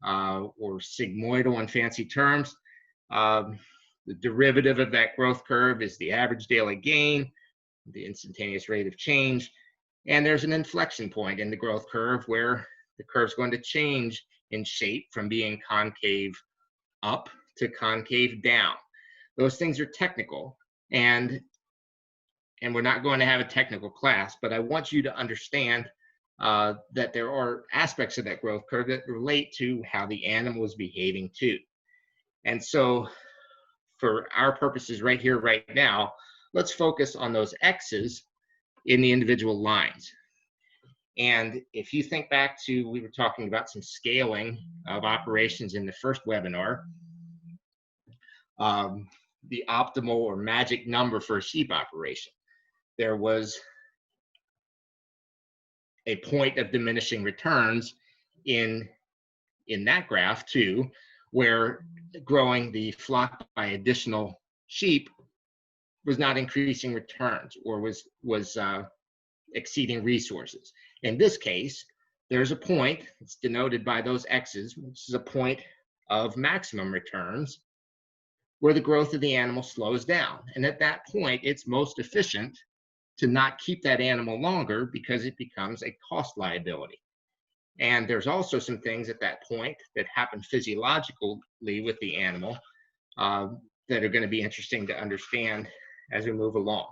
or sigmoidal in fancy terms. The derivative of that growth curve is the average daily gain, the instantaneous rate of change, and there's an inflection point in the growth curve where the curve's going to change in shape from being concave up to concave down. Those things are technical, and we're not going to have a technical class, but I want you to understand that there are aspects of that growth curve that relate to how the animal is behaving too. And so for our purposes right here, right now, let's focus on those X's in the individual lines. And if you think back to, we were talking about some scaling of operations in the first webinar, the optimal or magic number for a sheep operation. There was a point of diminishing returns in that graph too, where growing the flock by additional sheep was not increasing returns or was exceeding resources. In this case, there's a point, it's denoted by those X's, which is a point of maximum returns where the growth of the animal slows down. And at that point, it's most efficient to not keep that animal longer because it becomes a cost liability. And there's also some things at that point that happen physiologically with the animal that are going to be interesting to understand as we move along.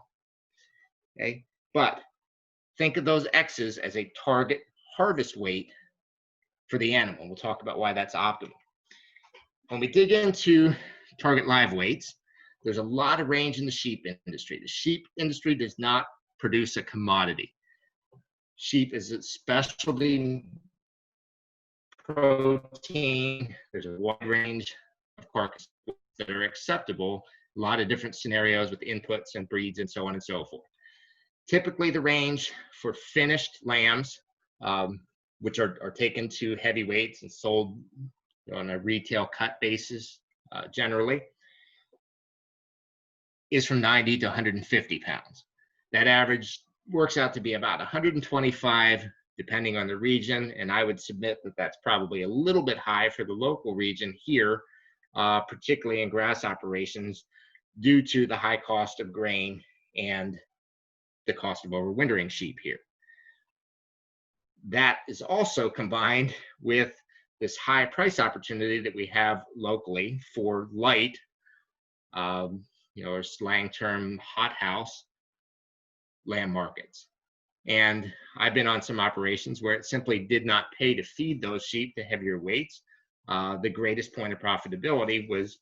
Okay, but think of those X's as a target harvest weight for the animal. We'll talk about why that's optimal. When we dig into target live weights, there's a lot of range in the sheep industry. The sheep industry does not produce a commodity. Sheep is a specialty protein. There's a wide range of carcasses that are acceptable, a lot of different scenarios with inputs and breeds and so on and so forth. Typically the range for finished lambs, which are taken to heavyweights and sold on a retail cut basis generally, is from 90 to 150 pounds. That average works out to be about 125 depending on the region, and I would submit that that's probably a little bit high for the local region here, particularly in grass operations, due to the high cost of grain and the cost of overwintering sheep here. That is also combined with this high price opportunity that we have locally for light, or slang term hothouse lamb markets. And I've been on some operations where it simply did not pay to feed those sheep to heavier weights. The greatest point of profitability was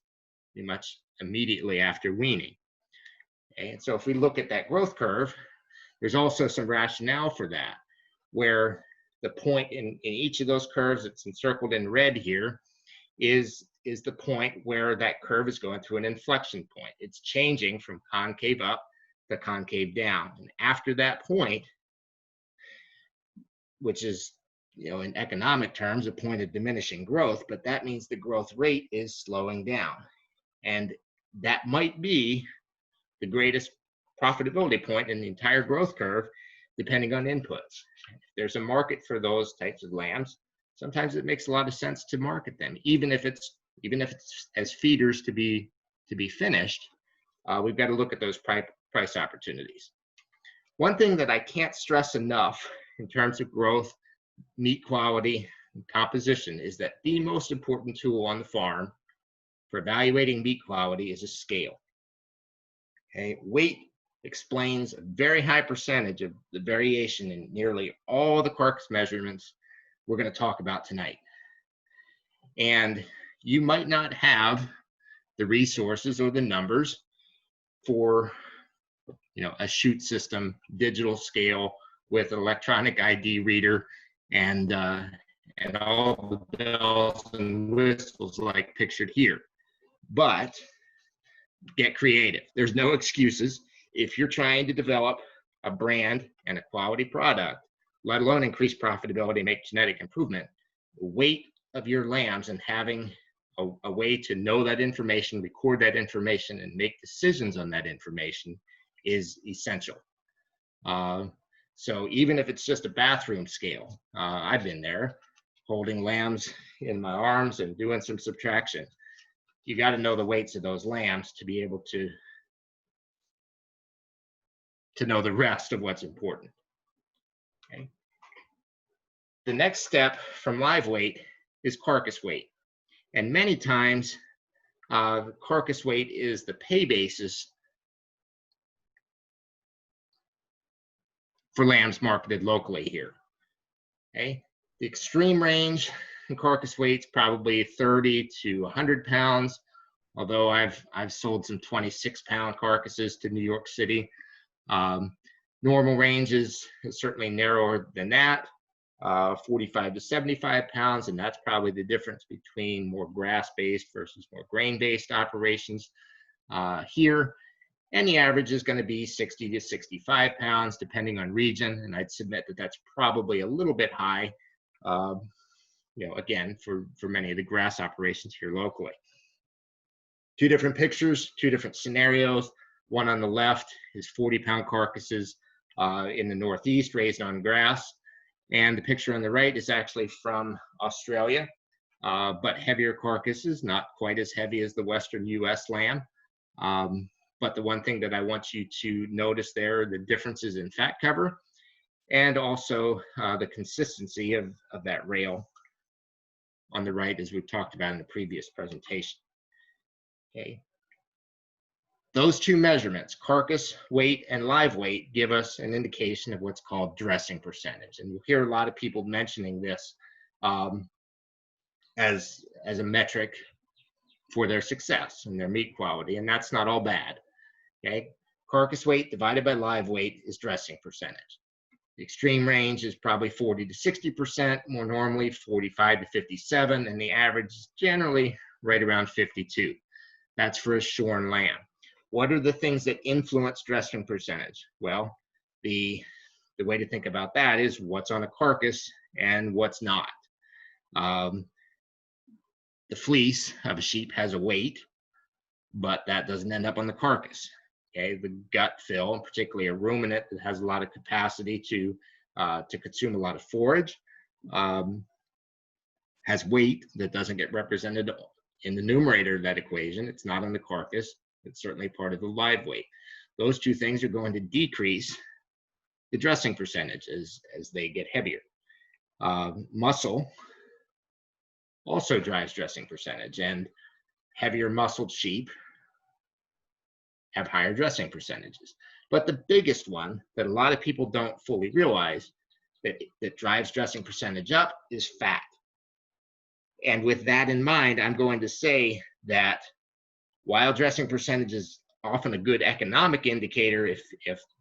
pretty much immediately after weaning. Okay, and so if we look at that growth curve, there's also some rationale for that, where the point in each of those curves that's encircled in red here is the point where that curve is going through an inflection point. It's changing from concave up to concave down. And after that point, which is, in economic terms, a point of diminishing growth, but that means the growth rate is slowing down. And that might be the greatest profitability point in the entire growth curve, depending on inputs. If there's a market for those types of lambs, sometimes it makes a lot of sense to market them, even if it's as feeders to be finished. We've got to look at those price opportunities. One thing that I can't stress enough in terms of growth, meat quality, and composition is that the most important tool on the farm for evaluating meat quality is a scale. Okay, weight explains a very high percentage of the variation in nearly all the carcass measurements we're going to talk about tonight. And you might not have the resources or the numbers for a chute system, digital scale with an electronic ID reader and all the bells and whistles like pictured here. But get creative. There's no excuses. If you're trying to develop a brand and a quality product, let alone increase profitability, make genetic improvement, the weight of your lambs and having a way to know that information, record that information, and make decisions on that information is essential. So even if it's just a bathroom scale, I've been there holding lambs in my arms and doing some subtraction. You got to know the weights of those lambs to be able to know the rest of what's important. Okay. The next step from live weight is carcass weight. And many times, carcass weight is the pay basis for lambs marketed locally here. Okay. The extreme range in carcass weight is probably 30 to 100 pounds, although I've sold some 26-pound carcasses to New York City. Normal range is certainly narrower than that, 45 to 75 pounds, and that's probably the difference between more grass-based versus more grain-based operations here. And the average is going to be 60 to 65 pounds, depending on region, and I'd submit that that's probably a little bit high, again, for many of the grass operations here locally. Two different pictures, two different scenarios. One on the left is 40-pound carcasses in the Northeast raised on grass. And the picture on the right is actually from Australia, but heavier carcasses, not quite as heavy as the Western US lamb. But the one thing that I want you to notice there are the differences in fat cover and also the consistency of that rail on the right, as we've talked about in the previous presentation. Okay. Those two measurements, carcass weight and live weight, give us an indication of what's called dressing percentage. And you'll hear a lot of people mentioning this as a metric for their success and their meat quality, and that's not all bad. Okay, carcass weight divided by live weight is dressing percentage. The extreme range is probably 40 to 60%, more normally 45 to 57, and the average is generally right around 52. That's for a shorn lamb. What are the things that influence dressing percentage? Well, the way to think about that is what's on a carcass and what's not. The fleece of a sheep has a weight, but that doesn't end up on the carcass. Okay, the gut fill, and particularly a ruminant that has a lot of capacity to consume a lot of forage, has weight that doesn't get represented in the numerator of that equation. It's not on the carcass. It's certainly part of the live weight. Those two things are going to decrease the dressing percentage as they get heavier. Muscle also drives dressing percentage, and heavier muscled sheep have higher dressing percentages. But the biggest one that a lot of people don't fully realize that drives dressing percentage up is fat. And with that in mind, I'm going to say that while dressing percentage is often a good economic indicator if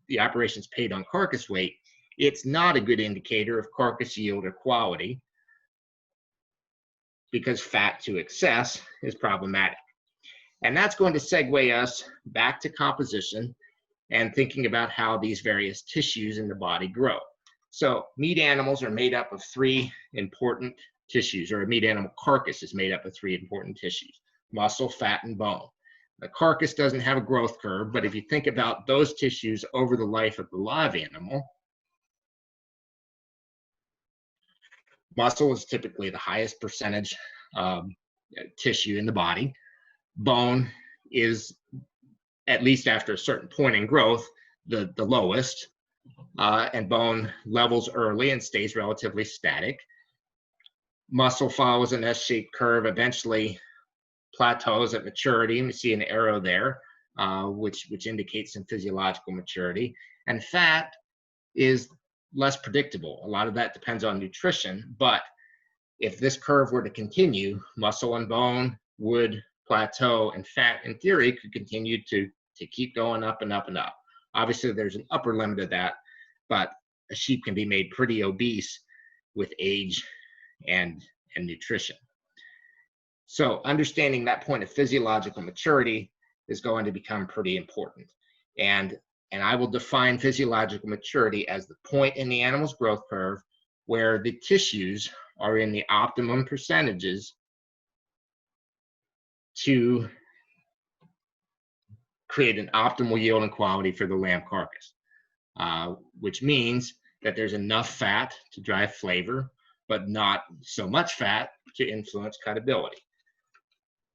the operation is paid on carcass weight, it's not a good indicator of carcass yield or quality, because fat to excess is problematic. And that's going to segue us back to composition and thinking about how these various tissues in the body grow. So meat animals are made up of three important tissues, or a meat animal carcass is made up of three important tissues: muscle, fat, and bone. The carcass doesn't have a growth curve, but if you think about those tissues over the life of the live animal, muscle is typically the highest percentage tissue in the body. Bone is, at least after a certain point in growth, the lowest, and bone levels early and stays relatively static. Muscle follows an S-shaped curve, eventually plateaus at maturity, and you see an arrow there, which indicates some physiological maturity. And fat is less predictable. A lot of that depends on nutrition, but if this curve were to continue, muscle and bone would plateau, and fat, in theory, could continue to keep going up and up and up. Obviously, there's an upper limit of that, but a sheep can be made pretty obese with age and nutrition. So understanding that point of physiological maturity is going to become pretty important. And I will define physiological maturity as the point in the animal's growth curve where the tissues are in the optimum percentages to create an optimal yield and quality for the lamb carcass, which means that there's enough fat to drive flavor, but not so much fat to influence cutability.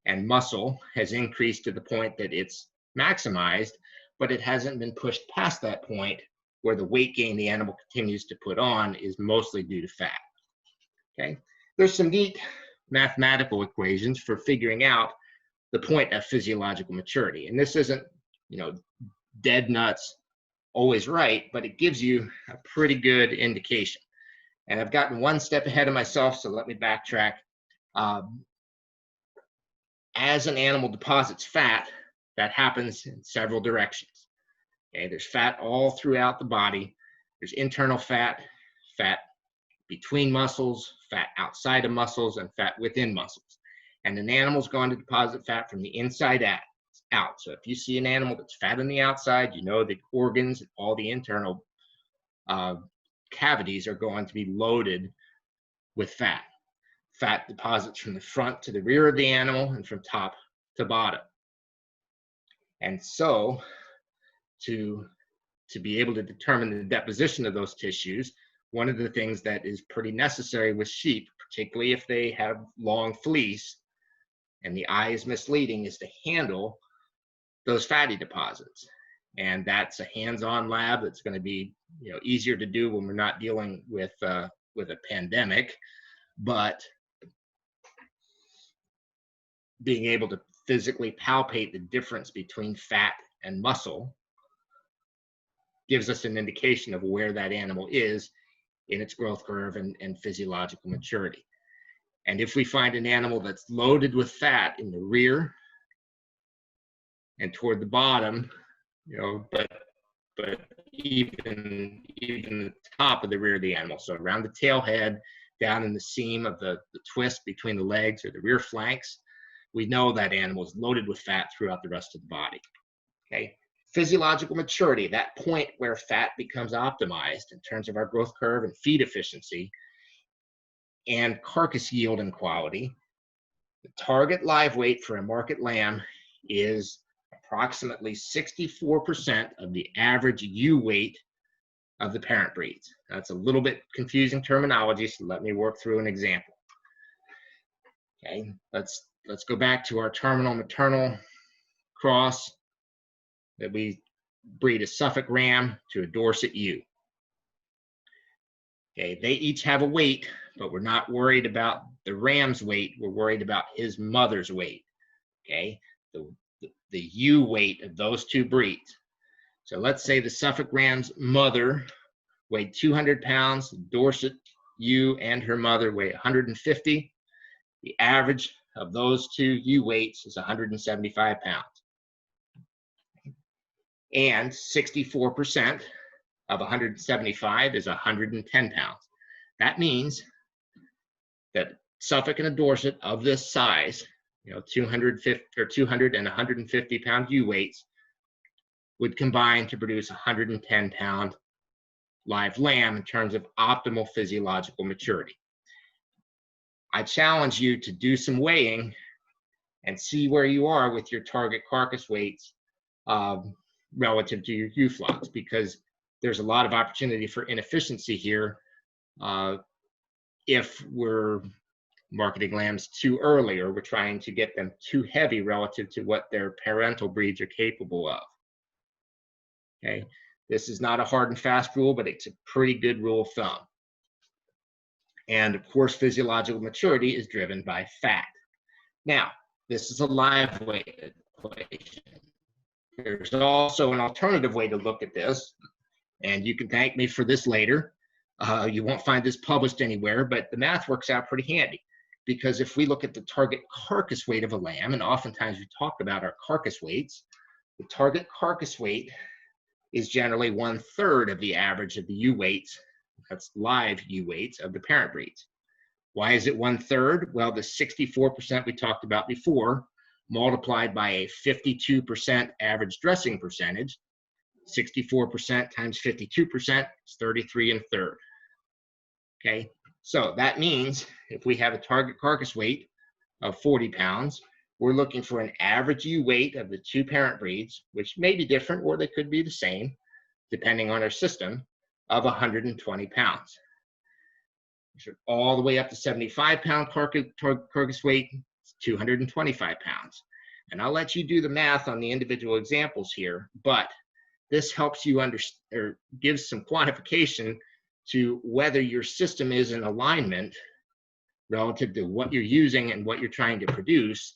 And muscle has increased to the point that it's maximized, but it hasn't been pushed past that point where the weight gain the animal continues to put on is mostly due to fat. Okay, there's some neat mathematical equations for figuring out the point of physiological maturity. And this isn't, dead nuts, always right, but it gives you a pretty good indication. And I've gotten one step ahead of myself, so let me backtrack. As an animal deposits fat, that happens in several directions. Okay, there's fat all throughout the body. There's internal fat, fat between muscles, fat outside of muscles, and fat within muscles. And an animal's going to deposit fat from the inside out. So if you see an animal that's fat on the outside, you know the organs and all the internal cavities are going to be loaded with fat. Fat deposits from the front to the rear of the animal and from top to bottom. And so to be able to determine the deposition of those tissues, one of the things that is pretty necessary with sheep, particularly if they have long fleece and the eye is misleading, is to handle those fatty deposits. And that's a hands-on lab that's going to be easier to do when we're not dealing with a pandemic, but being able to physically palpate the difference between fat and muscle gives us an indication of where that animal is in its growth curve and physiological maturity. And if we find an animal that's loaded with fat in the rear and toward the bottom, but even the top of the rear of the animal, so around the tail head, down in the seam of the twist between the legs or the rear flanks, we know that animal is loaded with fat throughout the rest of the body. Okay, physiological maturity, that point where fat becomes optimized in terms of our growth curve and feed efficiency and carcass yield and quality. The target live weight for a market lamb is approximately 64% of the average ewe weight of the parent breeds. That's a little bit confusing terminology, so let me work through an example. Okay, let's go back to our terminal maternal cross that we breed a Suffolk ram to a Dorset ewe. Okay, they each have a weight, but we're not worried about the ram's weight. We're worried about his mother's weight. Okay, the ewe weight of those two breeds. So let's say the Suffolk ram's mother weighed 200 pounds, the Dorset ewe and her mother weigh 150. The average of those two ewe weights is 175 pounds. And 64% of 175 is 110 pounds. That means that Suffolk and a Dorset of this size, 200 and 150 pound ewe weights, would combine to produce a 110 pound live lamb in terms of optimal physiological maturity. I challenge you to do some weighing and see where you are with your target carcass weights relative to your ewe flocks, because there's a lot of opportunity for inefficiency here if we're marketing lambs too early or we're trying to get them too heavy relative to what their parental breeds are capable of. Okay, this is not a hard and fast rule, but it's a pretty good rule of thumb. And of course, physiological maturity is driven by fat. Now, this is a live weight equation. There's also an alternative way to look at this, and you can thank me for this later. You won't find this published anywhere, but the math works out pretty handy, because if we look at the target carcass weight of a lamb, and oftentimes we talk about our carcass weights, the target carcass weight is generally 1/3 of the average of the ewe weights. That's live ewe weights of the parent breeds. Why is it 1/3? Well, the 64% we talked about before, multiplied by a 52% average dressing percentage, 64% times 52% is 33 1/3. Okay, so that means if we have a target carcass weight of 40 pounds, we're looking for an average ewe weight of the two parent breeds, which may be different or they could be the same, depending on our system, of 120 pounds. all the way up to 75-pound carcass weight, 225 pounds. And I'll let you do the math on the individual examples here, but this helps you understand or gives some quantification to whether your system is in alignment relative to what you're using and what you're trying to produce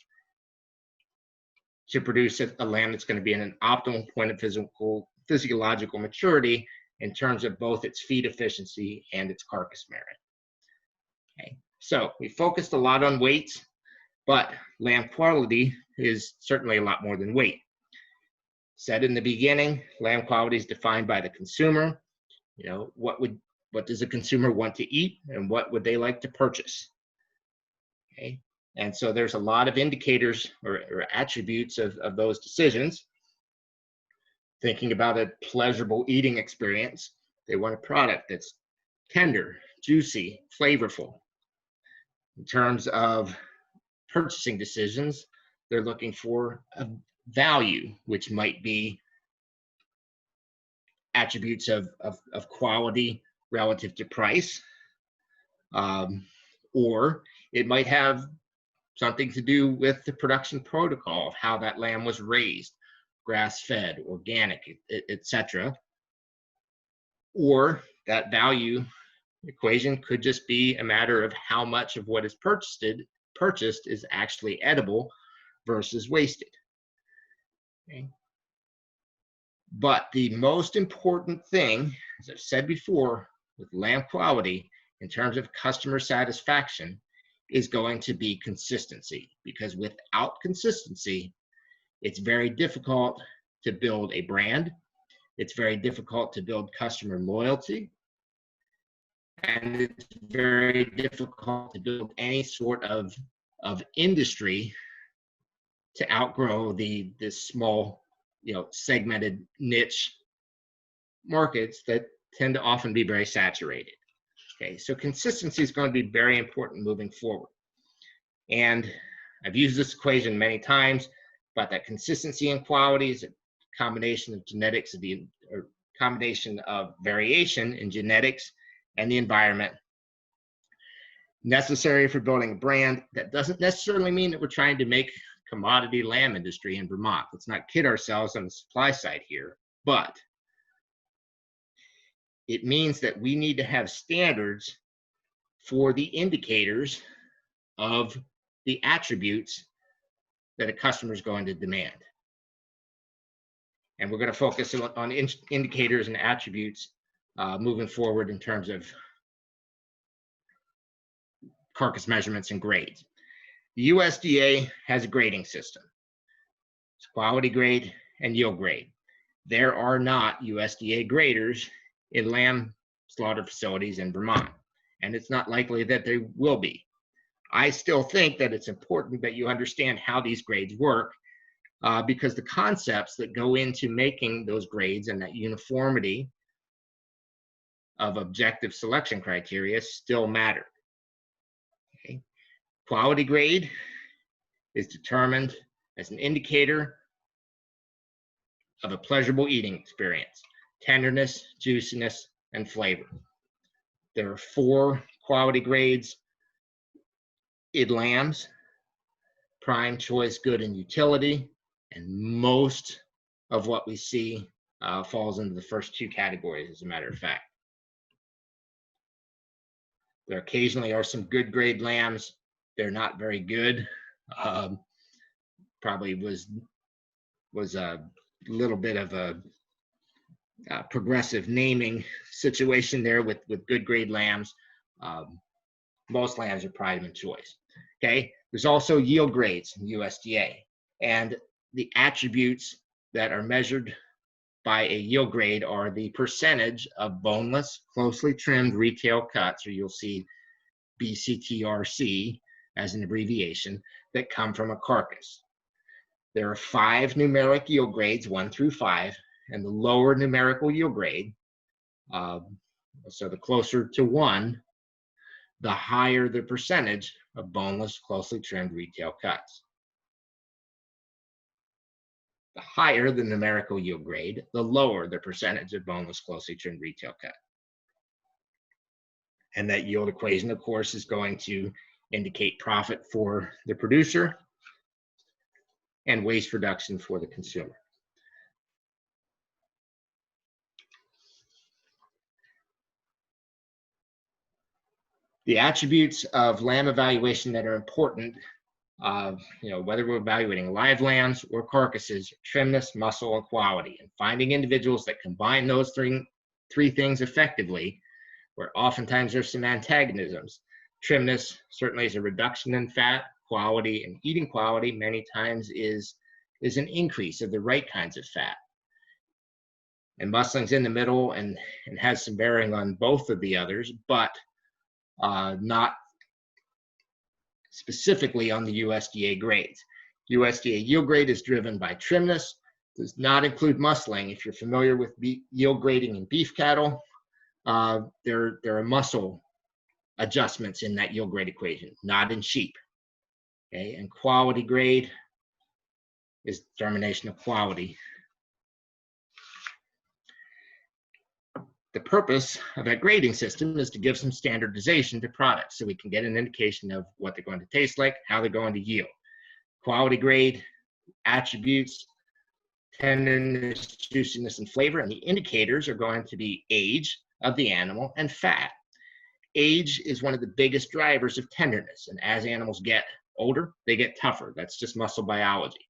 a lamb that's going to be in an optimal point of physiological maturity in terms of both its feed efficiency and its carcass merit. Okay, so we focused a lot on weights, but lamb quality is certainly a lot more than weight. Said in the beginning, lamb quality is defined by the consumer. You know, what does a consumer want to eat and what would they like to purchase? Okay, and so there's a lot of indicators or attributes of those decisions. Thinking about a pleasurable eating experience, they want a product that's tender, juicy, flavorful. In terms of purchasing decisions, they're looking for a value, which might be attributes of quality relative to price, or it might have something to do with the production protocol of how that lamb was raised, grass-fed, organic, etc. Or that value equation could just be a matter of how much of what is purchased is actually edible versus wasted. Okay. But the most important thing, as I've said before, with lamb quality in terms of customer satisfaction is going to be consistency, because without consistency, it's very difficult to build a brand. It's very difficult to build customer loyalty. And it's very difficult to build any sort of industry to outgrow this small, segmented niche markets that tend to often be very saturated. Okay, so consistency is going to be very important moving forward. And I've used this equation many times, but that consistency and quality is a combination of genetics, or combination of variation in genetics and the environment necessary for building a brand. That doesn't necessarily mean that we're trying to make commodity lamb industry in Vermont. Let's not kid ourselves on the supply side here, but it means that we need to have standards for the indicators of the attributes that a customer is going to demand. And we're going to focus on indicators and attributes moving forward in terms of carcass measurements and grades. The USDA has a grading system. It's quality grade and yield grade. There are not USDA graders in lamb slaughter facilities in Vermont, and it's not likely that there will be. I still think that it's important that you understand how these grades work, because the concepts that go into making those grades and that uniformity of objective selection criteria still matter. Okay. Quality grade is determined as an indicator of a pleasurable eating experience: tenderness, juiciness, and flavor. There are 4 quality grades in lambs: prime, choice, good, and utility. And most of what we see falls into the first 2 categories, as a matter of fact. There occasionally are some good grade lambs. They're not very good. Probably was a little bit of a progressive naming situation there with good grade lambs. Most lambs are prime and choice. Okay, there's also yield grades in USDA, and the attributes that are measured by a yield grade are the percentage of boneless, closely trimmed retail cuts, or you'll see BCTRC as an abbreviation, that come from a carcass. There are 5 numeric yield grades, 1 through 5, and the lower numerical yield grade, so the closer to 1, the higher the percentage of boneless, closely trimmed retail cuts. The higher the numerical yield grade, the lower the percentage of boneless, closely trimmed retail cut. And that yield equation, of course, is going to indicate profit for the producer and waste reduction for the consumer. The attributes of lamb evaluation that are important, whether we're evaluating live lambs or carcasses, trimness, muscle, and quality, and finding individuals that combine those three things effectively, where oftentimes there's some antagonisms. Trimness certainly is a reduction in fat. Quality and eating quality many times is an increase of the right kinds of fat. And muscling's in the middle and has some bearing on both of the others, but not specifically on the USDA grades. USDA yield grade is driven by trimness, does not include muscling. If you're familiar with yield grading in beef cattle, there are muscle adjustments in that yield grade equation, not in sheep. Okay, and quality grade is determination of quality. The purpose of that grading system is to give some standardization to products so we can get an indication of what they're going to taste like, how they're going to yield. Quality grade attributes, tenderness, juiciness, and flavor, and the indicators are going to be age of the animal and fat. Age is one of the biggest drivers of tenderness, and as animals get older, they get tougher. That's just muscle biology.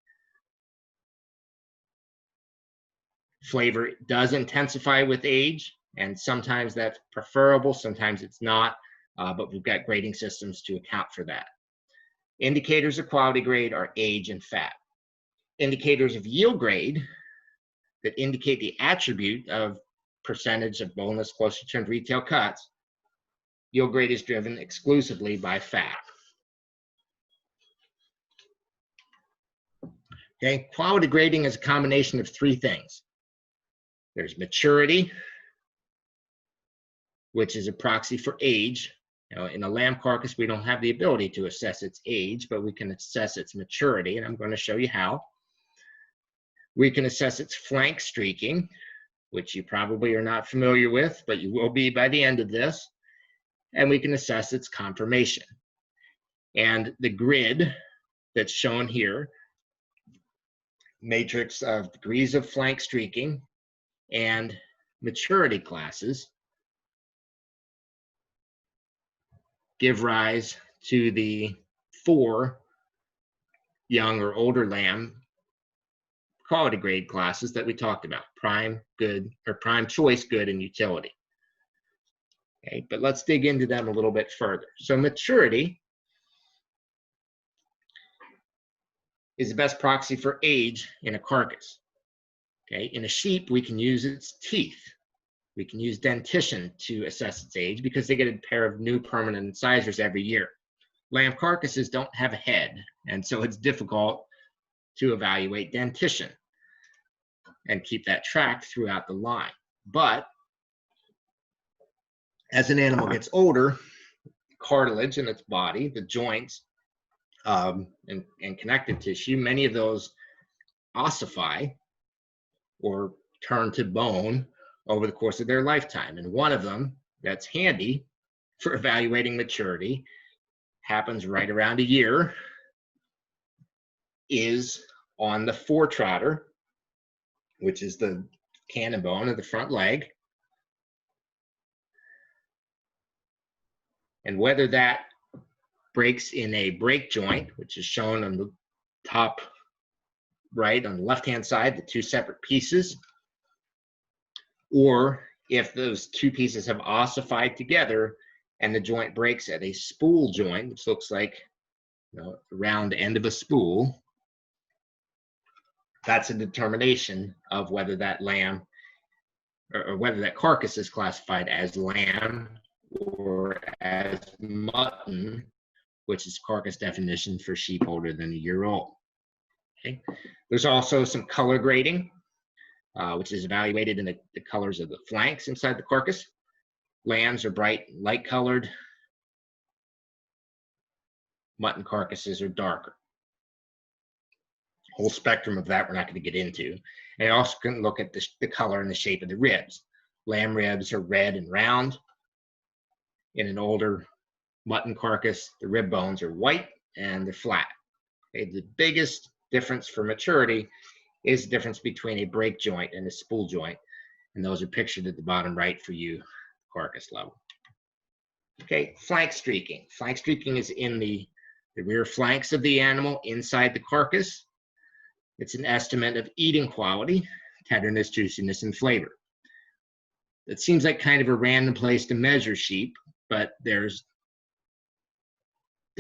Flavor does intensify with age, and sometimes that's preferable, sometimes it's not, but we've got grading systems to account for that. Indicators of quality grade are age and fat. Indicators of yield grade that indicate the attribute of percentage of boneless, closely trimmed retail cuts, yield grade is driven exclusively by fat. Okay, quality grading is a combination of three things. There's maturity, which is a proxy for age. In a lamb carcass, we don't have the ability to assess its age, but we can assess its maturity, and I'm going to show you how. We can assess its flank streaking, which you probably are not familiar with, but you will be by the end of this. And we can assess its conformation. And the grid that's shown here, matrix of degrees of flank streaking and maturity classes, give rise to the 4 young or older lamb quality grade classes that we talked about: prime, good, or prime, choice, good, and utility. Okay, but let's dig into them a little bit further. So maturity is the best proxy for age in a carcass. Okay, in a sheep, we can use its teeth. We can use dentition to assess its age because they get a pair of new permanent incisors every year. Lamb carcasses don't have a head, and so it's difficult to evaluate dentition and keep that tracked throughout the line. But as an animal gets older, cartilage in its body, the joints, and connective tissue, many of those ossify or turn to bone over the course of their lifetime. And one of them that's handy for evaluating maturity, happens right around a year, is on the foretrotter, which is the cannon bone of the front leg. And whether that breaks in a break joint, which is shown on the top right, on the left-hand side, the 2 separate pieces, or if those 2 pieces have ossified together and the joint breaks at a spool joint, which looks like the round end of a spool, that's a determination of whether that lamb or whether that carcass is classified as lamb or as mutton, which is carcass definition for sheep older than a year old. Okay. There's also some color grading, which is evaluated in the colors of the flanks inside the carcass. Lambs are bright, light colored. Mutton carcasses are darker. Whole spectrum of that we're not going to get into. And you also can look at the color and the shape of the ribs. Lamb ribs are red and round. In an older mutton carcass, the rib bones are white and they're flat. Okay, the biggest difference for maturity is the difference between a break joint and a spool joint, and those are pictured at the bottom right for you, carcass level. Okay, flank streaking. Flank streaking is in the rear flanks of the animal inside the carcass. It's an estimate of eating quality, tenderness, juiciness, and flavor. It seems like kind of a random place to measure sheep, but there's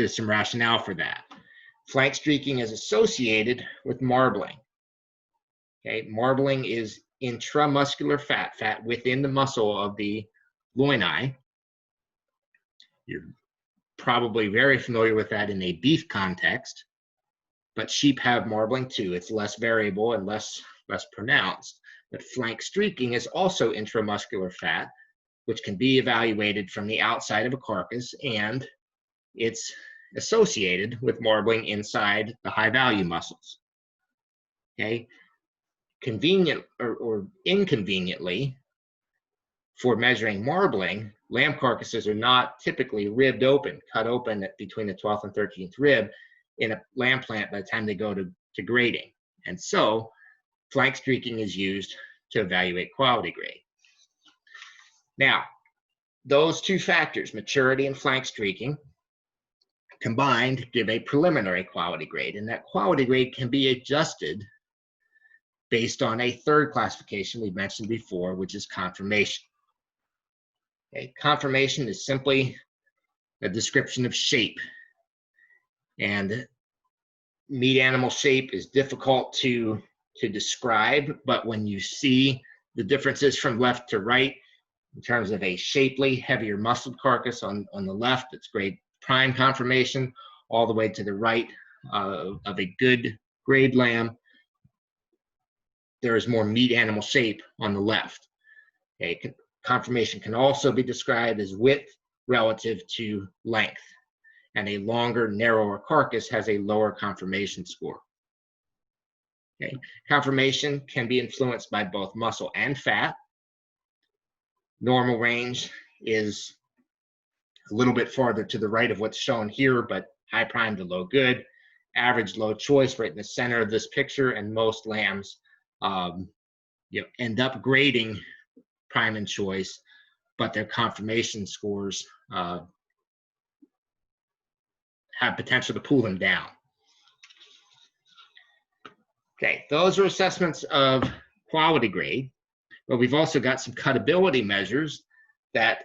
some rationale for that. Flank streaking is associated with marbling. Okay, marbling is intramuscular fat within the muscle of the loini. You're probably very familiar with that in a beef context, but sheep have marbling too. It's less variable and less pronounced. But flank streaking is also intramuscular fat, which can be evaluated from the outside of a carcass, and it's associated with marbling inside the high value muscles. Okay, convenient or inconveniently, for measuring marbling, lamb carcasses are not typically ribbed open, cut open at between the 12th and 13th rib in a lamb plant by the time they go to grading. And so flank streaking is used to evaluate quality grade. Now, those two factors, maturity and flank streaking, combined give a preliminary quality grade, and that quality grade can be adjusted based on a third classification we mentioned before, which is conformation. Okay, conformation is simply a description of shape, and meat animal shape is difficult to describe, but when you see the differences from left to right in terms of a shapely, heavier muscled carcass on the left, it's grade prime conformation, all the way to the right of a good grade lamb, there is more meat animal shape on the left. Okay, conformation can also be described as width relative to length, and a longer, narrower carcass has a lower conformation score. Okay, conformation can be influenced by both muscle and fat. Normal range is a little bit farther to the right of what's shown here, but high prime to low good. Average low choice right in the center of this picture, and most lambs end up grading prime and choice, but their conformation scores have potential to pull them down. Okay, those are assessments of quality grade, but we've also got some cutability measures that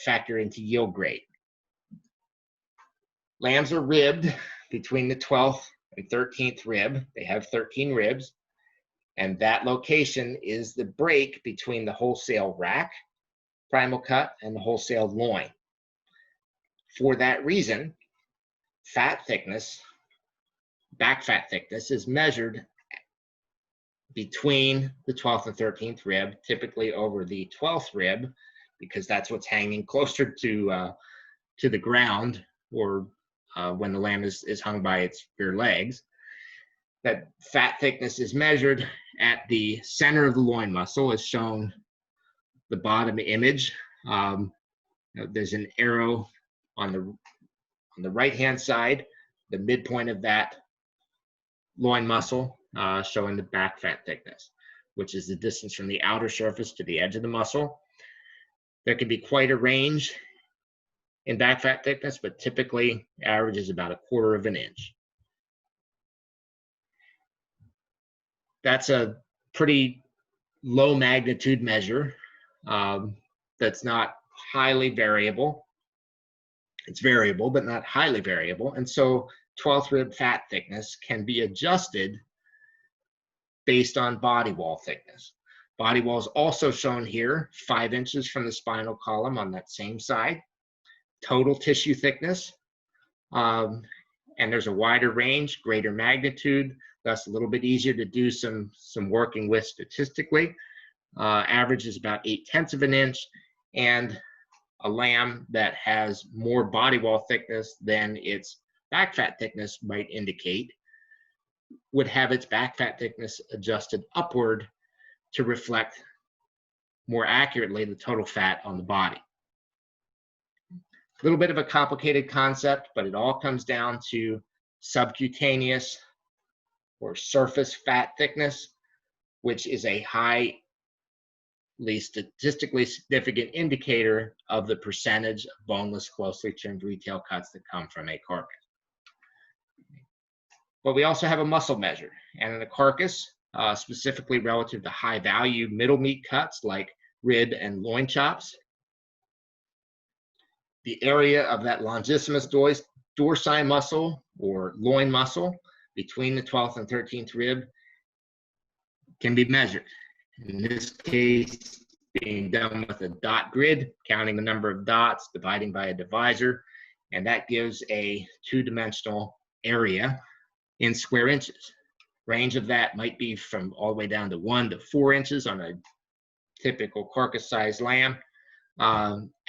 factor into yield grade. Lambs are ribbed between the 12th and 13th rib. They have 13 ribs, and that location is the break between the wholesale rack, primal cut, and the wholesale loin. For that reason, fat thickness, back fat thickness, is measured between the 12th and 13th rib, typically over the 12th rib, because that's what's hanging closer to the ground, or when the lamb is hung by its rear legs. That fat thickness is measured at the center of the loin muscle, as shown the bottom image. There's an arrow on the right-hand side, the midpoint of that loin muscle, showing the back fat thickness, which is the distance from the outer surface to the edge of the muscle. There can be quite a range in back fat thickness, but typically average is about 1/4 of an inch. That's a pretty low magnitude measure that's not highly variable. It's variable, but not highly variable. And so 12th rib fat thickness can be adjusted based on body wall thickness. Body wall is also shown here, 5 inches from the spinal column on that same side. Total tissue thickness, and there's a wider range, greater magnitude, thus a little bit easier to do some working with statistically. Average is about 8/10 of an inch, and a lamb that has more body wall thickness than its back fat thickness might indicate would have its back fat thickness adjusted upward to reflect more accurately the total fat on the body. little bit of a complicated concept, but it all comes down to subcutaneous or surface fat thickness, which is a highly statistically significant indicator of the percentage of boneless, closely trimmed retail cuts that come from a carcass. But we also have a muscle measure, and in a carcass, specifically relative to high value middle meat cuts like rib and loin chops, the area of that longissimus dorsi muscle or loin muscle between the 12th and 13th rib can be measured. In this case, being done with a dot grid, counting the number of dots, dividing by a divisor, and that gives a two-dimensional area in square inches. Range of that might be from all the way down to 1 to 4 inches on a typical carcass-sized lamb.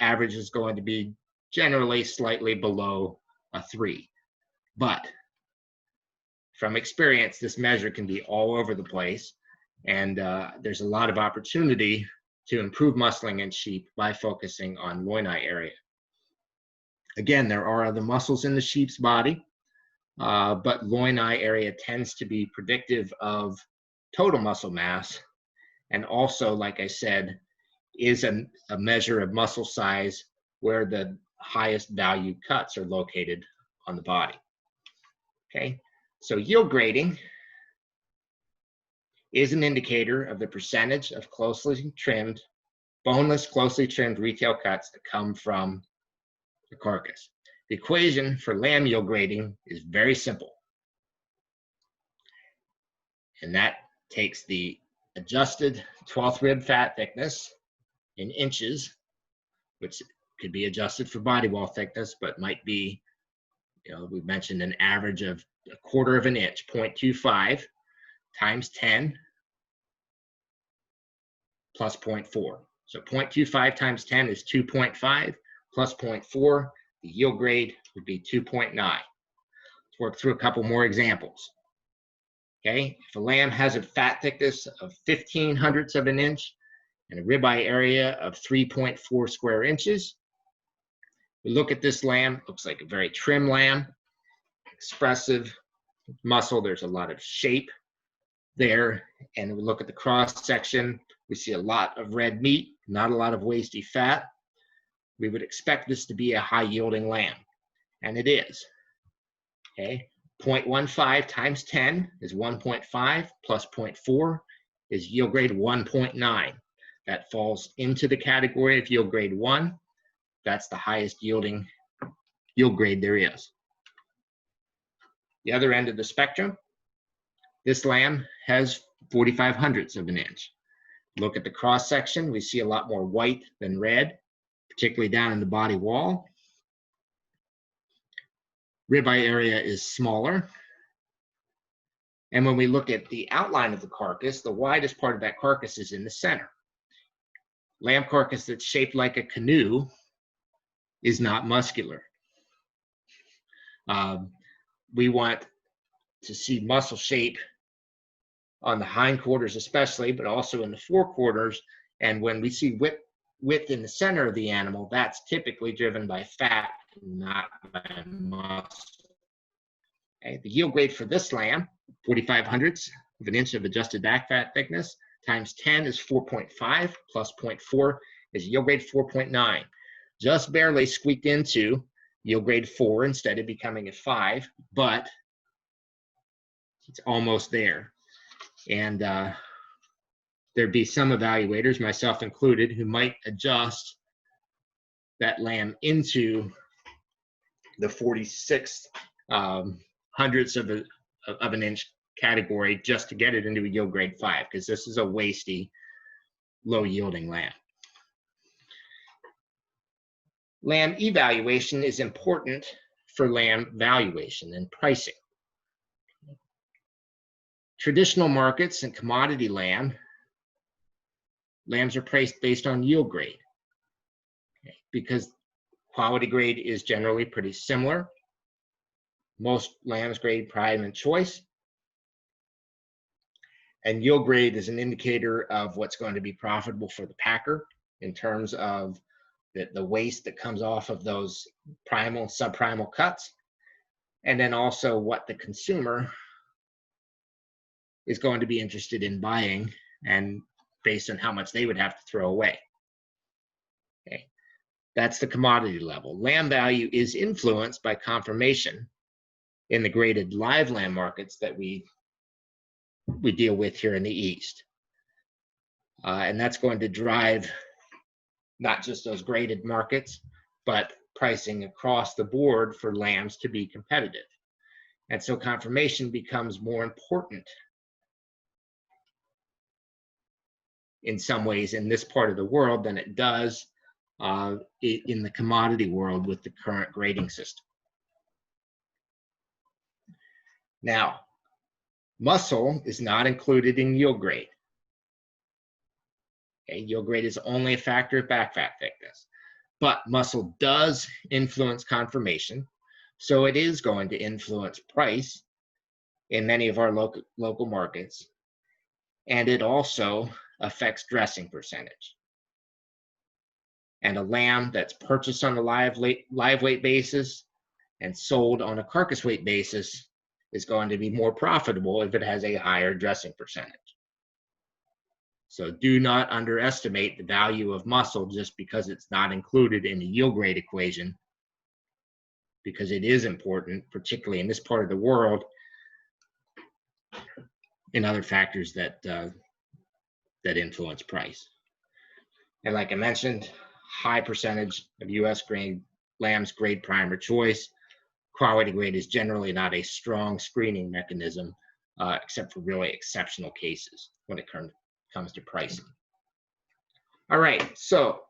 Average is going to be generally slightly below a 3. But from experience, this measure can be all over the place, and there's a lot of opportunity to improve muscling in sheep by focusing on loin-eye area. Again, there are other muscles in the sheep's body, but loin-eye area tends to be predictive of total muscle mass, and also, like I said, is a measure of muscle size where the highest value cuts are located on the body. Okay, so yield grading is an indicator of the percentage of closely trimmed, boneless, closely trimmed retail cuts that come from the carcass. The equation for lamb yield grading is very simple, and that takes the adjusted 12th rib fat thickness in inches, which could be adjusted for body wall thickness, but might be, we mentioned an average of 1/4 of an inch, 0.25 times 10 plus 0.4. So 0.25 times 10 is 2.5 plus 0.4. The yield grade would be 2.9. Let's work through a couple more examples. Okay, if a lamb has a fat thickness of 0.15 of an inch and a ribeye area of 3.4 square inches, we look at this lamb, looks like a very trim lamb, expressive muscle, there's a lot of shape there, and we look at the cross section, we see a lot of red meat, not a lot of wasty fat. We would expect this to be a high yielding lamb, and it is. Okay, 0.15 times 10 is 1.5 plus 0.4 is yield grade 1.9. That falls into the category of yield grade 1. That's the highest yielding yield grade there is. The other end of the spectrum, this lamb has 0.45 of an inch. Look at the cross section, we see a lot more white than red, particularly down in the body wall. Ribeye area is smaller. And when we look at the outline of the carcass, the widest part of that carcass is in the center. Lamb carcass that's shaped like a canoe is not muscular. We want to see muscle shape on the hindquarters especially, but also in the forequarters. And when we see width in the center of the animal, that's typically driven by fat, not by muscle. Okay, the yield grade for this lamb, 0.45 of an inch of adjusted back fat thickness, times 10 is 4.5, plus 0.4 is yield grade 4.9. Just barely squeaked into yield grade 4 instead of becoming a 5, but it's almost there. And there'd be some evaluators, myself included, who might adjust that lamb into the 46 hundredths of an inch category just to get it into a yield grade 5, because this is a wasty, low yielding lamb. Lamb evaluation is important for lamb valuation and pricing. Traditional markets and commodity lambs are priced based on yield grade, okay, because quality grade is generally pretty similar. Most lambs grade prime and choice, and yield grade is an indicator of what's going to be profitable for the packer in terms of the waste that comes off of those primal, subprimal cuts, and then also what the consumer is going to be interested in buying and based on how much they would have to throw away. Okay. That's the commodity level. Lamb value is influenced by conformation in the graded live lamb markets that we deal with here in the East. And that's going to drive not just those graded markets, but pricing across the board for lambs to be competitive. And so conformation becomes more important in some ways in this part of the world than it does in the commodity world with the current grading system. Now, muscle is not included in yield grade. Okay, yield grade is only a factor of back fat thickness, but muscle does influence conformation, so it is going to influence price in many of our local markets, and it also affects dressing percentage. And a lamb that's purchased on a live weight basis and sold on a carcass weight basis is going to be more profitable if it has a higher dressing percentage. So do not underestimate the value of muscle just because it's not included in the yield grade equation, because it is important, particularly in this part of the world, in other factors that influence price. And like I mentioned, high percentage of U.S. grade lambs grade prime or choice. Quality grade is generally not a strong screening mechanism, except for really exceptional cases when it comes to pricing. All right, so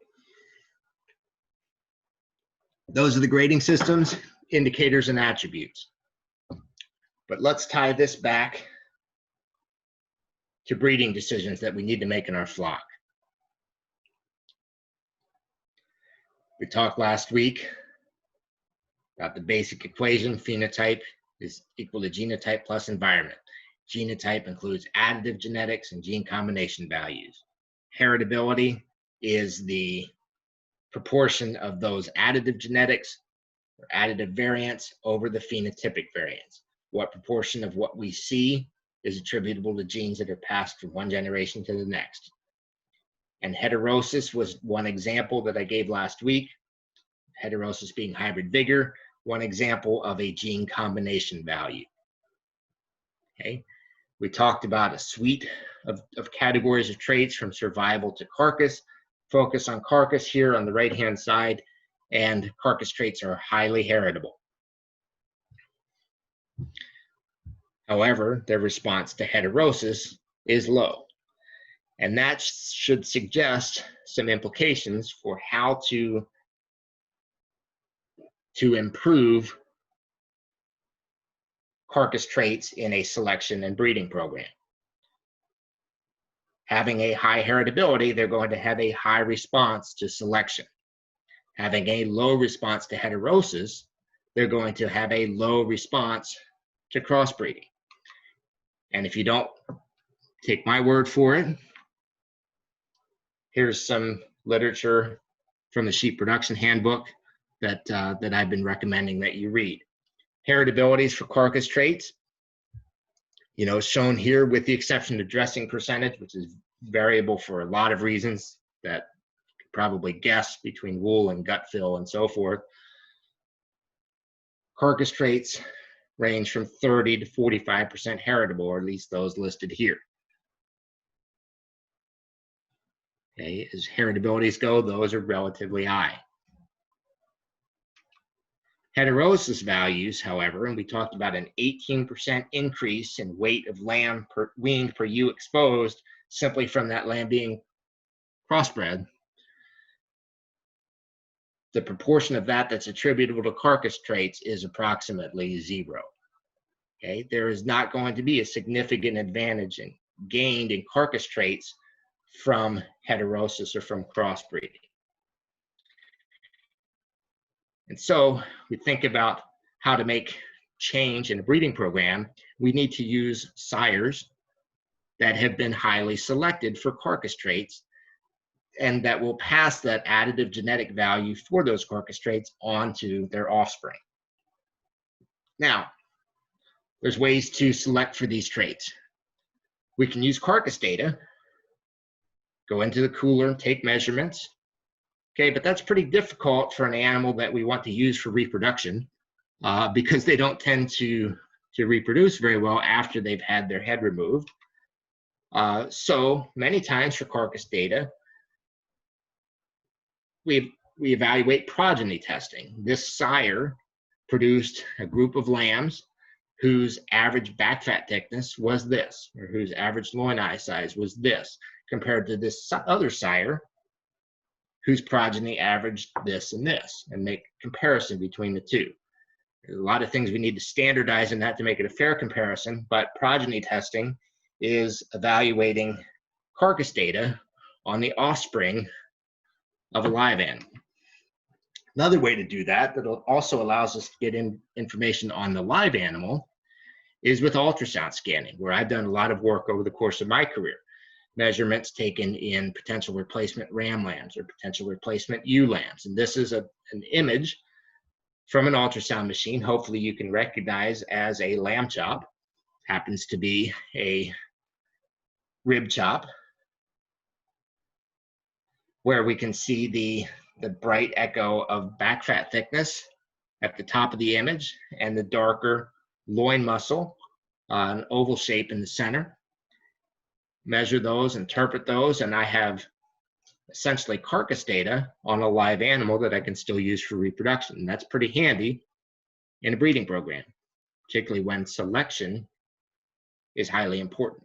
those are the grading systems, indicators, and attributes. But let's tie this back to breeding decisions that we need to make in our flock. We talked last week about the basic equation: phenotype is equal to genotype plus environment. Genotype includes additive genetics and gene combination values. Heritability is the proportion of those additive genetics or additive variants over the phenotypic variants. What proportion of what we see is attributable to genes that are passed from one generation to the next. And heterosis was one example that I gave last week. Heterosis being hybrid vigor, one example of a gene combination value. Okay, we talked about a suite of categories of traits from survival to carcass. Focus on carcass here on the right-hand side, and carcass traits are highly heritable. However, their response to heterosis is low. And that should suggest some implications for how to improve carcass traits in a selection and breeding program. Having a high heritability, they're going to have a high response to selection. Having a low response to heterosis, they're going to have a low response to crossbreeding. And if you don't take my word for it, here's some literature from the Sheep Production Handbook that I've been recommending that you read. Heritabilities for carcass traits, shown here with the exception of dressing percentage, which is variable for a lot of reasons that you could probably guess between wool and gut fill and so forth. Carcass traits range from 30 to 45% heritable, or at least those listed here. Okay, as heritabilities go, those are relatively high. Heterosis values, however, and we talked about an 18% increase in weight of lamb weaned per ewe exposed simply from that lamb being crossbred. The proportion of that that's attributable to carcass traits is approximately 0. Okay, there is not going to be a significant advantage gained in carcass traits from heterosis or from crossbreeding. And so we think about how to make change in a breeding program. We need to use sires that have been highly selected for carcass traits and that will pass that additive genetic value for those carcass traits onto their offspring. Now, there's ways to select for these traits. We can use carcass data, go into the cooler, take measurements. Okay, but that's pretty difficult for an animal that we want to use for reproduction because they don't tend to reproduce very well after they've had their head removed. So many times for carcass data, we evaluate progeny testing. This sire produced a group of lambs whose average back fat thickness was this, or whose average loin eye size was this, compared to this other sire whose progeny averaged this and this, and make comparison between the two. There's a lot of things we need to standardize in that to make it a fair comparison, but progeny testing is evaluating carcass data on the offspring of a live animal. Another way to do that also allows us to get information on the live animal is with ultrasound scanning, where I've done a lot of work over the course of my career. Measurements taken in potential replacement ram lambs or potential replacement ewe lambs. And this is an image from an ultrasound machine. Hopefully you can recognize as a lamb chop. Happens to be a rib chop, where we can see the bright echo of back fat thickness at the top of the image and the darker loin muscle, an oval shape in the center. Measure those, interpret those, and I have essentially carcass data on a live animal that I can still use for reproduction. And that's pretty handy in a breeding program, particularly when selection is highly important.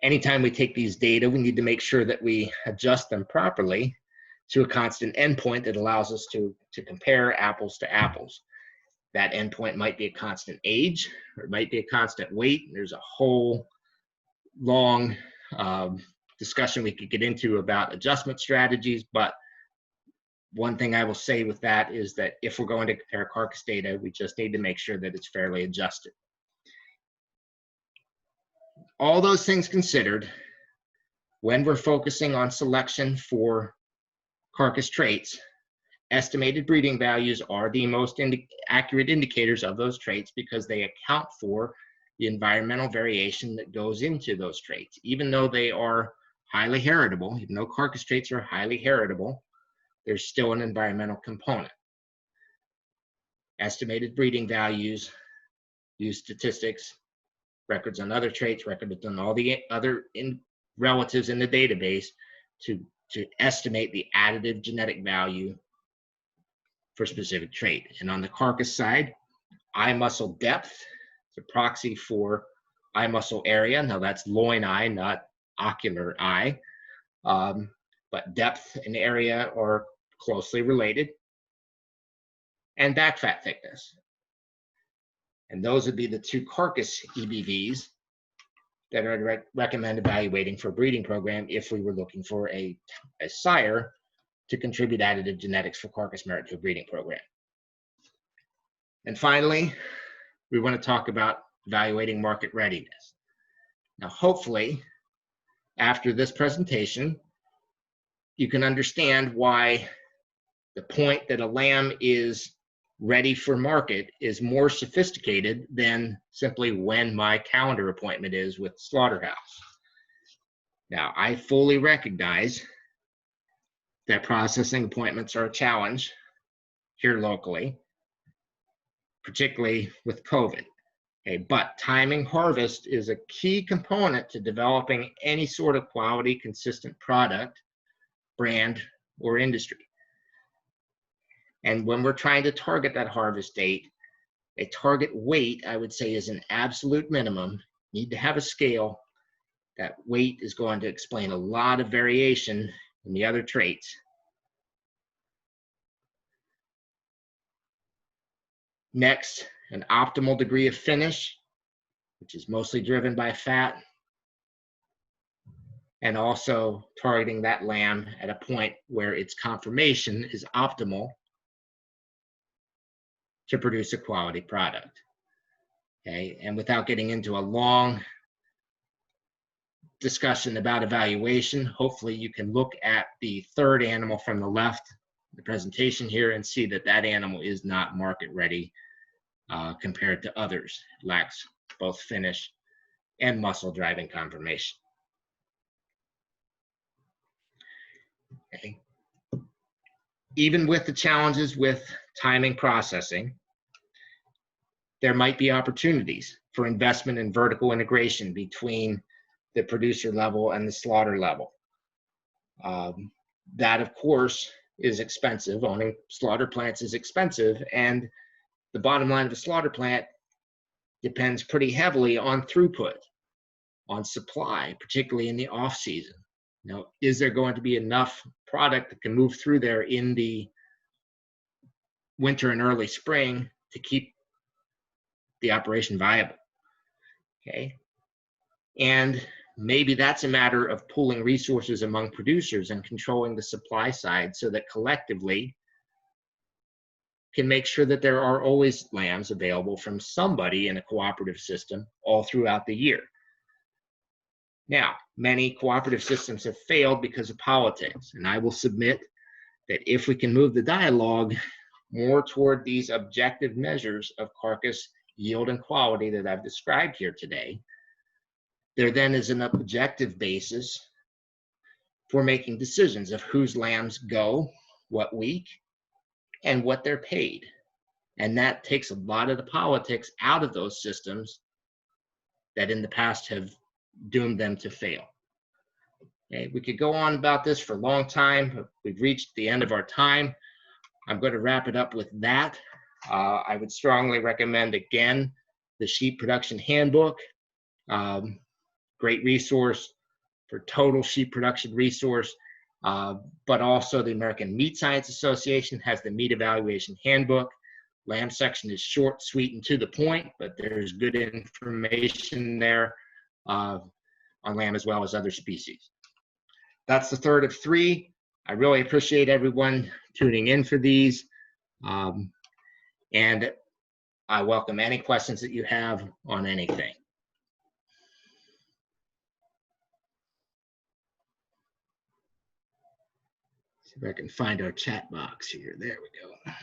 Anytime we take these data, we need to make sure that we adjust them properly to a constant endpoint that allows us to compare apples to apples. That endpoint might be a constant age, or it might be a constant weight. There's a whole long discussion we could get into about adjustment strategies, but one thing I will say with that is that if we're going to compare carcass data, we just need to make sure that it's fairly adjusted. All those things considered, when we're focusing on selection for carcass traits, estimated breeding values are the most accurate indicators of those traits because they account for the environmental variation that goes into those traits. Even though they are highly heritable, even though carcass traits are highly heritable, there's still an environmental component. Estimated breeding values use statistics, records on other traits, records on all the other relatives in the database to estimate the additive genetic value for a specific trait. And on the carcass side, eye muscle depth is a proxy for eye muscle area. Now that's loin eye, not ocular eye, but depth and area are closely related. And back fat thickness. And those would be the two carcass EBVs that I'd recommend evaluating for a breeding program if we were looking for a sire to contribute additive genetics for carcass merit to a breeding program. And finally, we want to talk about evaluating market readiness. Now, hopefully, after this presentation, you can understand why the point that a lamb is ready for market is more sophisticated than simply when my calendar appointment is with the slaughterhouse. Now, I fully recognize that processing appointments are a challenge here locally, particularly with COVID. Okay, but timing harvest is a key component to developing any sort of quality, consistent product, brand, or industry. And when we're trying to target that harvest date, a target weight, I would say, is an absolute minimum. You need to have a scale. That weight is going to explain a lot of variation in the other traits. Next, an optimal degree of finish, which is mostly driven by fat, and also targeting that lamb at a point where its conformation is optimal to produce a quality product. Okay, and without getting into a long, discussion about evaluation, hopefully you can look at the third animal from the left, the presentation here, and see that that animal is not market ready compared to others. It lacks both finish and muscle driving conformation. Okay. Even with the challenges with timing processing, there might be opportunities for investment in vertical integration between the producer level and the slaughter level. That, of course, is expensive. Owning slaughter plants is expensive, and the bottom line of a slaughter plant depends pretty heavily on throughput, on supply, particularly in the off season. Now, is there going to be enough product that can move through there in the winter and early spring to keep the operation viable? Okay. And maybe that's a matter of pooling resources among producers and controlling the supply side so that collectively can make sure that there are always lambs available from somebody in a cooperative system all throughout the year. Now, many cooperative systems have failed because of politics, and I will submit that if we can move the dialogue more toward these objective measures of carcass yield and quality that I've described here today, there then is an objective basis for making decisions of whose lambs go, what week, and what they're paid. And that takes a lot of the politics out of those systems that in the past have doomed them to fail. Okay, we could go on about this for a long time, but we've reached the end of our time. I'm going to wrap it up with that. I would strongly recommend, again, the Sheep Production Handbook. Great resource for total sheep production resource, but also the American Meat Science Association has the Meat Evaluation Handbook. Lamb section is short, sweet, and to the point, but there's good information there on lamb as well as other species. That's the third of three. I really appreciate everyone tuning in for these. And I welcome any questions that you have on anything. See if I can find our chat box here. There we go.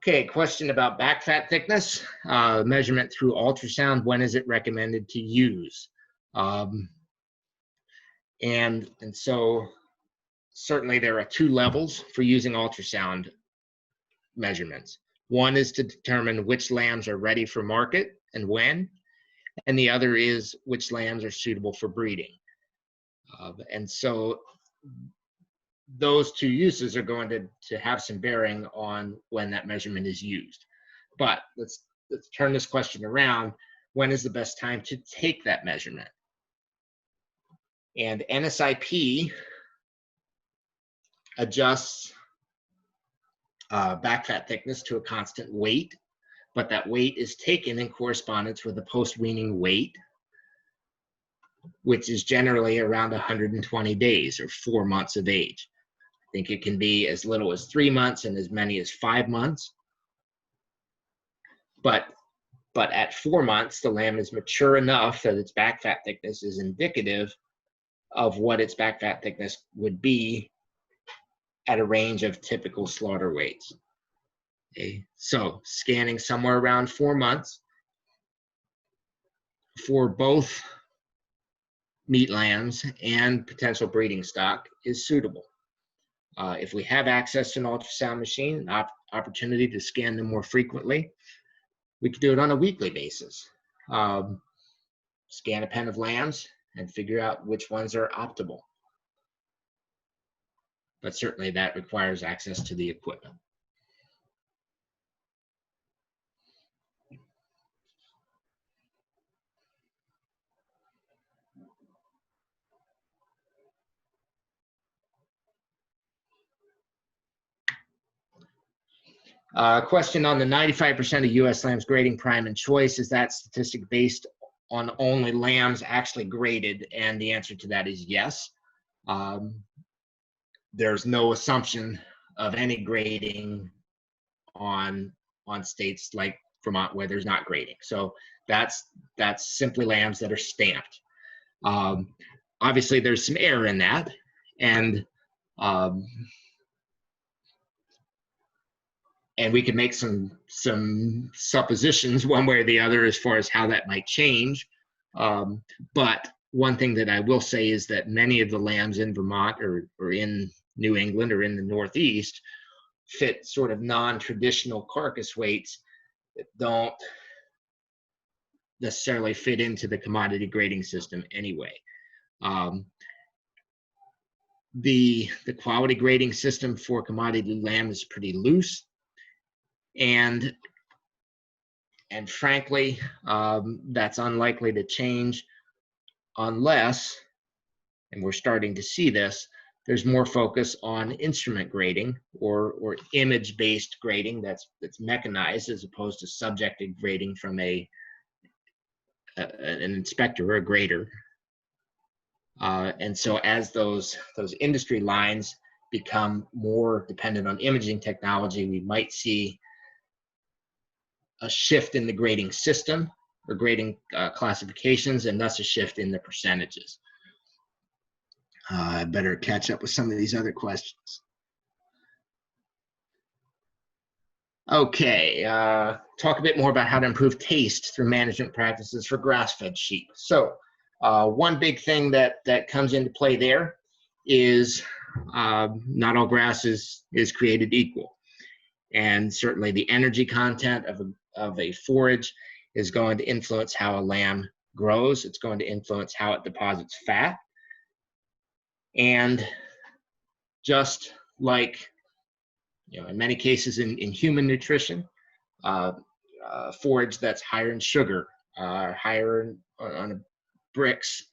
Okay, question about back fat thickness, measurement through ultrasound. When is it recommended to use? And so certainly there are two levels for using ultrasound measurements. One is to determine which lambs are ready for market and when, and the other is which lambs are suitable for breeding. And so those two uses are going to have some bearing on when that measurement is used. But let's turn this question around. When is the best time to take that measurement? And NSIP adjusts back fat thickness to a constant weight, but that weight is taken in correspondence with the post-weaning weight, which is generally around 120 days or 4 months of age. I think it can be as little as 3 months and as many as 5 months. But at 4 months, the lamb is mature enough that its back fat thickness is indicative of what its back fat thickness would be at a range of typical slaughter weights. Okay, so scanning somewhere around 4 months for both meat lambs and potential breeding stock is suitable. If we have access to an ultrasound machine, an opportunity to scan them more frequently, we could do it on a weekly basis. Scan a pen of lambs and figure out which ones are optimal. But certainly that requires access to the equipment. Question on the 95% of U.S. lambs grading prime and choice. Is that statistic based on only lambs actually graded? And the answer to that is yes. There's no assumption of any grading on states like Vermont where there's not grading. So that's simply lambs that are stamped. Obviously, there's some error in that, and we can make some suppositions one way or the other as far as how that might change. But one thing that I will say is that many of the lambs in Vermont or in New England or in the Northeast fit sort of non-traditional carcass weights that don't necessarily fit into the commodity grading system anyway. The quality grading system for commodity lamb is pretty loose, and frankly, that's unlikely to change unless, and we're starting to see this, there's more focus on instrument grading or image-based grading that's mechanized as opposed to subjective grading from an inspector or a grader. And so as those industry lines become more dependent on imaging technology, we might see a shift in the grading system or grading classifications, and thus a shift in the percentages. I better catch up with some of these other questions. Okay, talk a bit more about how to improve taste through management practices for grass-fed sheep. So one big thing that comes into play there is not all grass is created equal. And certainly the energy content of a forage is going to influence how a lamb grows. It's going to influence how it deposits fat. And just like, in many cases in human nutrition, forage that's higher in sugar, higher on a Brix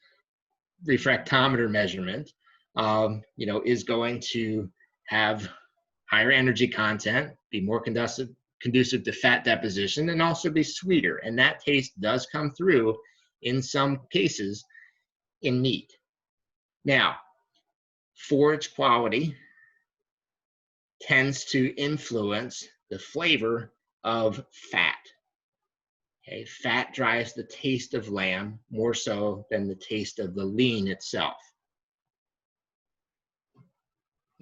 refractometer measurement, is going to have higher energy content, be more conducive to fat deposition, and also be sweeter. And that taste does come through in some cases in meat. Now, forage quality tends to influence the flavor of fat. Okay, fat drives the taste of lamb more so than the taste of the lean itself.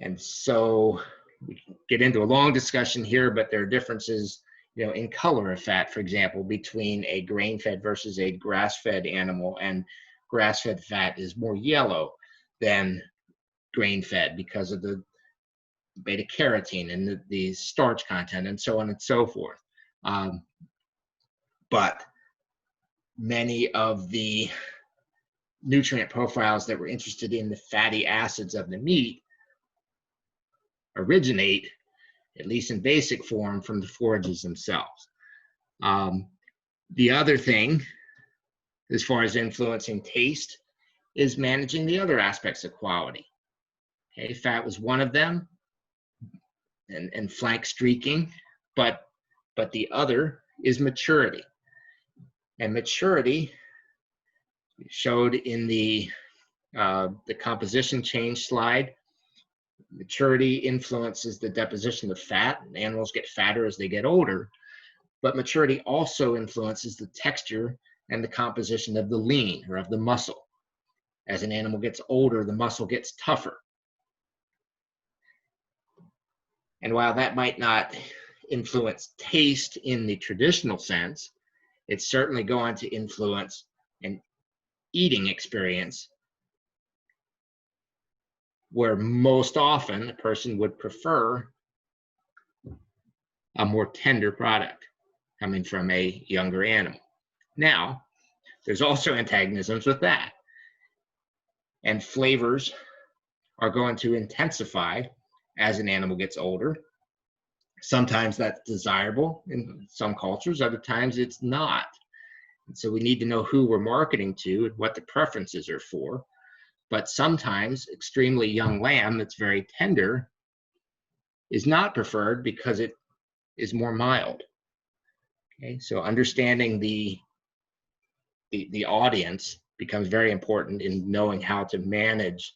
And so we can get into a long discussion here, but there are differences, in color of fat, for example, between a grain-fed versus a grass-fed animal, and grass-fed fat is more yellow than grain-fed because of the beta carotene and the starch content and so on and so forth. But many of the nutrient profiles that we're interested in, the fatty acids of the meat, originate, at least in basic form, from the forages themselves. The other thing, as far as influencing taste, is managing the other aspects of quality. Okay, fat was one of them, and flank streaking, but the other is maturity. And maturity, showed in the composition change slide, maturity influences the deposition of fat. Animals get fatter as they get older, but maturity also influences the texture and the composition of the lean or of the muscle. As an animal gets older, the muscle gets tougher. And while that might not influence taste in the traditional sense, it's certainly going to influence an eating experience where most often a person would prefer a more tender product coming from a younger animal. Now, there's also antagonisms with that. And flavors are going to intensify as an animal gets older. Sometimes that's desirable in some cultures, other times it's not. And so we need to know who we're marketing to and what the preferences are for. But sometimes extremely young lamb that's very tender is not preferred because it is more mild. Okay, so understanding the audience becomes very important in knowing how to manage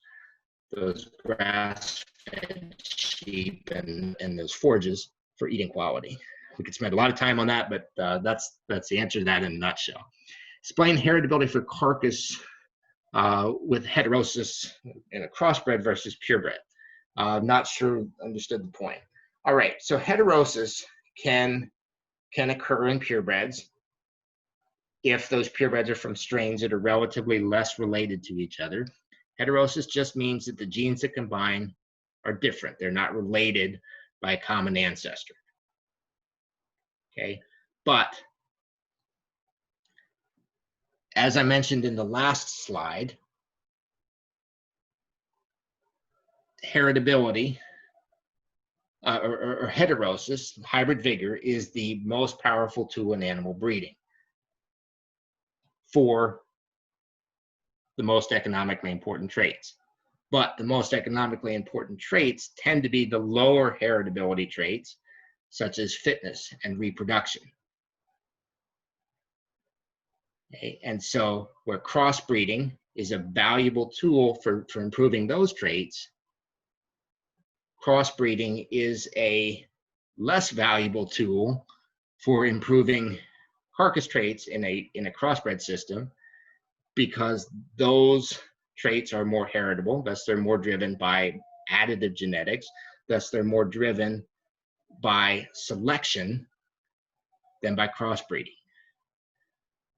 those grass-fed sheep and those forages for eating quality. We could spend a lot of time on that, but that's the answer to that in a nutshell. Explain heritability for carcass with heterosis in a crossbred versus purebred. Not sure understood the point. All right, so heterosis can occur in purebreds if those purebreds are from strains that are relatively less related to each other. Heterosis just means that the genes that combine are different. They're not related by a common ancestor. Okay, but as I mentioned in the last slide, heritability or heterosis, hybrid vigor, is the most powerful tool in animal breeding for the most economically important traits. But the most economically important traits tend to be the lower heritability traits, such as fitness and reproduction. Okay? And so where crossbreeding is a valuable tool for improving those traits, crossbreeding is a less valuable tool for improving carcass traits in a crossbred system, because those traits are more heritable, thus they're more driven by additive genetics, thus they're more driven by selection than by crossbreeding.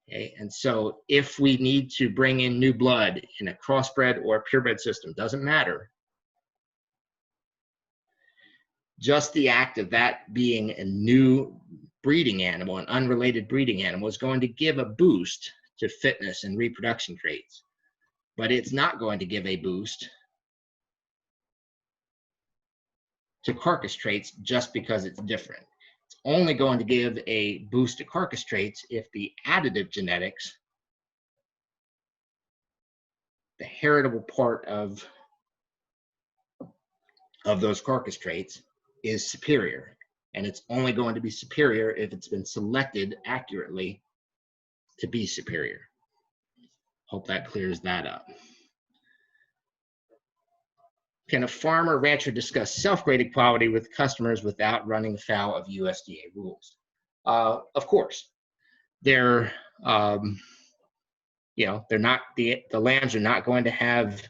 Okay, and so if we need to bring in new blood in a crossbred or a purebred system, doesn't matter, just the act of that being a new breeding animal, an unrelated breeding animal, is going to give a boost to fitness and reproduction traits. But it's not going to give a boost to carcass traits just because it's different. It's only going to give a boost to carcass traits if the additive genetics, the heritable part of those carcass traits, is superior. And it's only going to be superior if it's been selected accurately to be superior. Hope that clears that up. Can a farmer or rancher discuss self-graded quality with customers without running afoul of USDA rules? Of course. They're not, the lambs are not going to have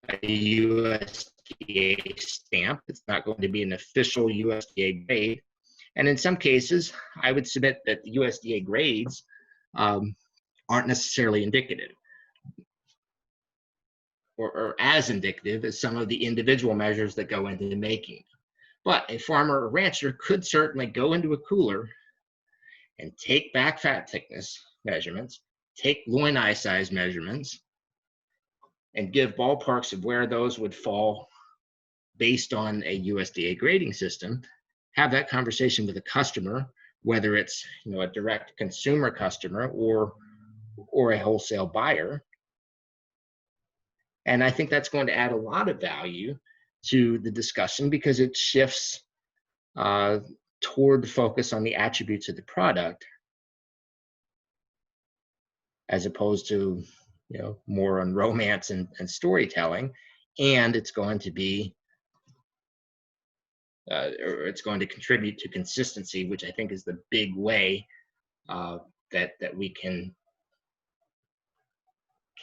a USDA stamp. It's not going to be an official USDA grade. And in some cases, I would submit that the USDA grades aren't necessarily indicative, or as indicative as some of the individual measures that go into making. But a farmer or rancher could certainly go into a cooler and take back fat thickness measurements, take loin eye size measurements, and give ballparks of where those would fall based on a USDA grading system. Have that conversation with a customer, whether it's a direct consumer customer or a wholesale buyer. And I think that's going to add a lot of value to the discussion, because it shifts toward focus on the attributes of the product, as opposed to more on romance and storytelling. And it's going to be or it's going to contribute to consistency, which I think is the big way that we can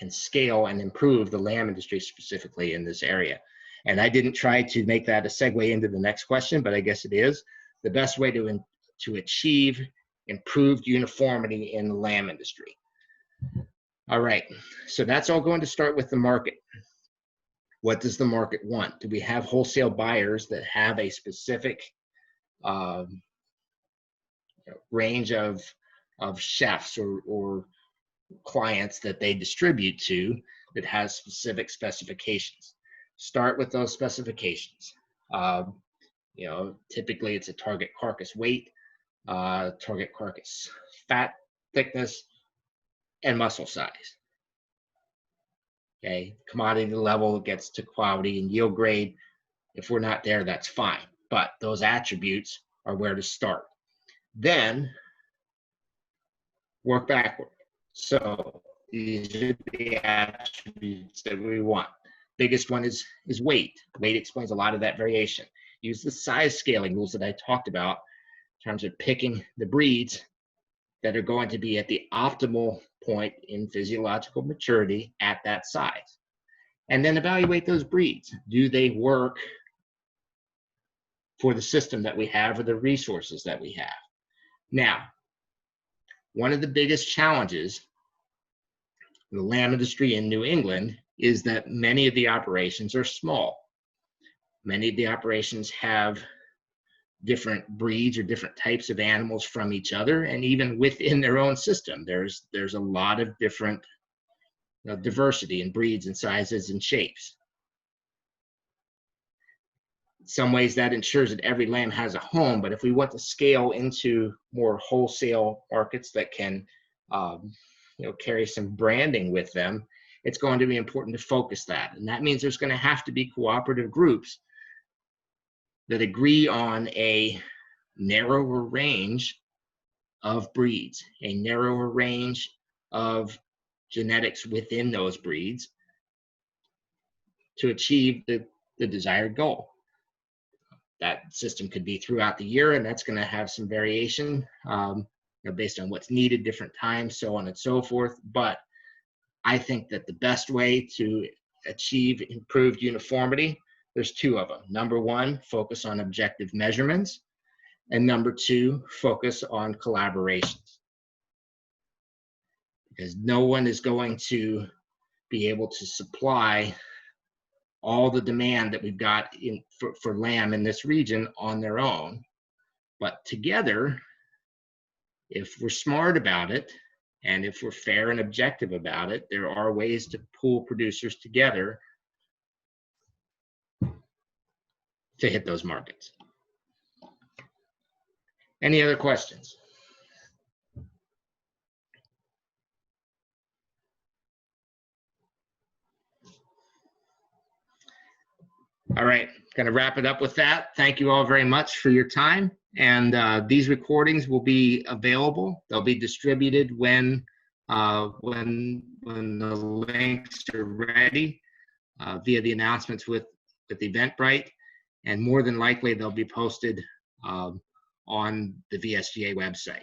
scale and improve the lamb industry specifically in this area. And I didn't try to make that a segue into the next question, but I guess it is. The best way to achieve improved uniformity in the lamb industry. All right, so that's all going to start with the market. What does the market want? Do we have wholesale buyers that have a specific range of chefs or clients that they distribute to that has specific specifications? Start with those specifications. Typically it's a target carcass weight, target carcass fat thickness, and muscle size. Okay, commodity level gets to quality and yield grade. If we're not there, that's fine. But those attributes are where to start. Then work backward. So these are the attributes that we want. Biggest one is weight. Weight explains a lot of that variation. Use the size scaling rules that I talked about in terms of picking the breeds that are going to be at the optimal point in physiological maturity at that size. And then evaluate those breeds. Do they work for the system that we have or the resources that we have? Now, one of the biggest challenges in the lamb industry in New England is that many of the operations are small. Many of the operations have different breeds or different types of animals from each other, and even within their own system, there's a lot of different diversity in breeds and sizes and shapes. In some ways that ensures that every lamb has a home, but if we want to scale into more wholesale markets that can carry some branding with them, it's going to be important to focus that. And that means there's going to have to be cooperative groups that agree on a narrower range of breeds, a narrower range of genetics within those breeds to achieve the desired goal. That system could be throughout the year, and that's going to have some variation based on what's needed, different times, so on and so forth. But I think that the best way to achieve improved uniformity, there's two of them. Number one, focus on objective measurements. And number two, focus on collaborations. Because no one is going to be able to supply all the demand that we've got for lamb in this region on their own. But together, if we're smart about it, and if we're fair and objective about it, there are ways to pool producers together to hit those markets. Any other questions? All right, going to wrap it up with that. Thank you all very much for your time. And these recordings will be available. They'll be distributed when the links are ready via the announcements with Eventbrite. And more than likely, they'll be posted on the VSGA website.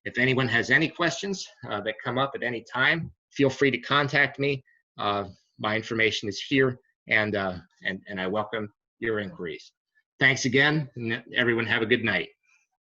If anyone has any questions that come up at any time, feel free to contact me. My information is here. And I welcome your inquiries. Thanks again, and everyone have a good night.